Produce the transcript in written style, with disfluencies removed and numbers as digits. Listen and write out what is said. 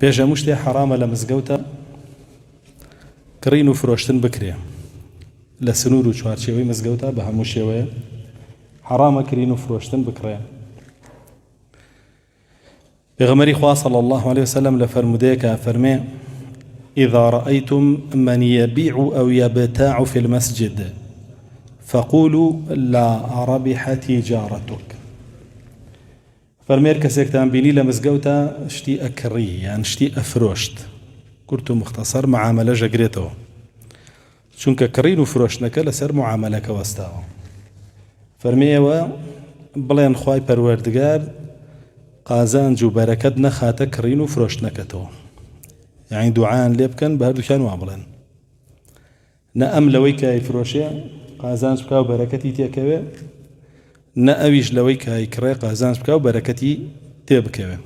بيجا مشتي حرام لمزقوتا كرين وفروشتن بكري لسنور وشوارشيوي مزقوتا بهموشيوي حرام كرين وفروشتن بكري. بغمري خواه صلى الله عليه وسلم لفرموديك فرمي إذا رأيتم من يبيع أو يبتاع في المسجد فقولوا لا ربح تجارتك. فرمير كسيك تنبيني لمزقوتا اشتي أكري يعني اشتي أفروشت قلتو مختصر معاملة جاقريتو چونك كرين وفروشتنك لسر معاملة كواستاو. فرميوا بلين خواي پروردگار قازانج و بركت نخاتا كرين وفروشتنكتو يعني دعاء ليبكن بهردو كان وابلن نأم لويك يفروشي قازانج بكا و بركتي تيكوي نأويج لويك يكري قازانج بكا و بركتي تيبكوي.